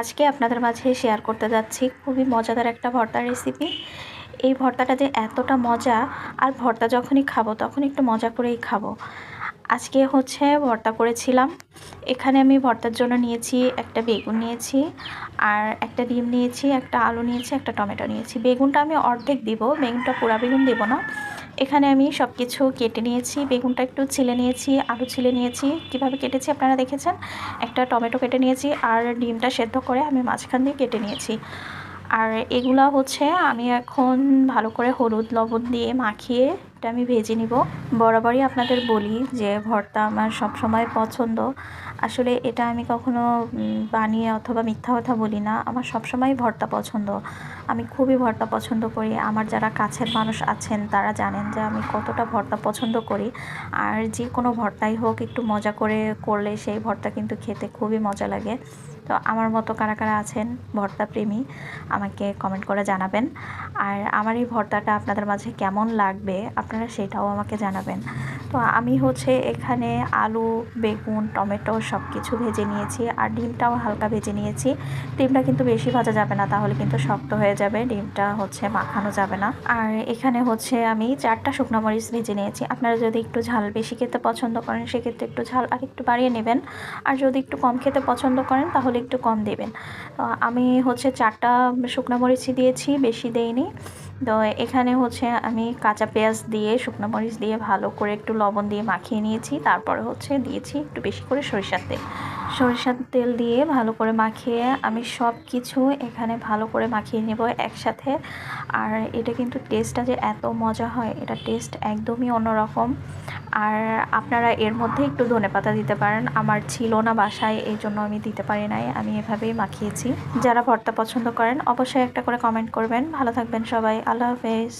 আজকে আপনাদের মাঝে শেয়ার করতে যাচ্ছি খুবই মজাদার একটা ভর্তার রেসিপি। এই ভর্তাটা যে এতটা মজা, আর ভর্তা যখনই খাবো তখন একটু মজা করেই খাবো। আজকে হচ্ছে ভর্তা করেছিলাম। এখানে আমি ভর্তার জন্য নিয়েছি একটা বেগুন নিয়েছি, আর একটা ডিম নিয়েছি, একটা আলু নিয়েছি, একটা টমেটো নিয়েছি। বেগুনটা আমি অর্ধেক দিব, বেগুনটা পুরা বেগুন দেব না। এখানে আমি সব কিছু কেটে নিয়েছি, বেগুনটা একটু ছিলে নিয়েছি, আলু ছিলে নিয়েছি, কিভাবে কেটেছি আপনারা দেখেছেন। একটা টমেটো কেটে নিয়েছি, আর ডিমটা সেদ্ধ করে আমি মাঝখান দিয়ে কেটে নিয়েছি। আর এগুলা হচ্ছে আমি এখন ভালো করে হলুদ লবণ দিয়ে মাখিয়ে এটা আমি ভেজে নিব। বরাবরই আপনাদের বলি যে ভর্তা আমার সব সময় পছন্দ। আসলে এটা আমি কখনো বানিয়ে অথবা মিথ্যা কথা বলি না, আমার সব সময় ভর্তা পছন্দ। আমি খুবই ভর্তা পছন্দ করি। আমার যারা কাছের মানুষ আছেন তারা জানেন যে আমি কতটা ভর্তা পছন্দ করি। আর যে কোনো ভর্তাই হোক একটু মজা করে করলে সেই ভর্তা কিন্তু খেতে খুবই মজা লাগে। তো আমার মতো কারা কারা আছেন ভর্তা প্রেমী আমাকে কমেন্ট করে জানাবেন। আর আমার এই ভর্তাটা আপনাদের মাঝে কেমন লাগবে আপনারা সেটাও আমাকে জানাবেন। তো আমি হচ্ছে এখানে আলু, বেগুন, টমেটো সব কিছু ভেজে নিয়েছি, আর ডিমটাও হালকা ভেজে নিয়েছি। ডিমটা কিন্তু বেশি ভাজা যাবে না, তাহলে কিন্তু শক্ত হয়ে যাবে, ডিমটা হচ্ছে মাখানো যাবে না। আর এখানে হচ্ছে আমি 4টা শুকনো মরিচ ভেজে নিয়েছি। আপনারা যদি একটু ঝাল বেশি খেতে পছন্দ করেন সেক্ষেত্রে একটু ঝাল আর একটু বাড়িয়ে নেবেন, আর যদি একটু কম খেতে পছন্দ করেন তাহলে একটু কম দেবেন। তো আমি হচ্ছে 4টা শুকনো মরিচই দিয়েছি, বেশি দেইনি। তো এখানে হচ্ছে আমি কাঁচা পেঁয়াজ দিয়ে শুকনো মরিচ দিয়ে ভালো করে একটু লবণ দিয়ে মাখিয়ে নিয়েছি। তারপরে হচ্ছে দিয়েছি একটু বেশি করে সরিষার তেল দিয়ে ভালো করে মাখিয়ে আমি সব কিছু এখানে ভালো করে মাখিয়ে নেব একসাথে। আর এটা কিন্তু টেস্টটা যে এত মজা হয়, এটা টেস্ট একদমই অন্যরকম। আর আপনারা এর মধ্যে একটু ধনেপাতা দিতে পারেন, আমার ছিল না বাসায়, এই জন্য আমি দিতে পারি নাই, আমি এভাবেই মাখিয়েছি। যারা ভর্তা পছন্দ করেন অবশ্যই একটা করে কমেন্ট করবেন। ভালো থাকবেন সবাই, আল্লাহ হাফেজ।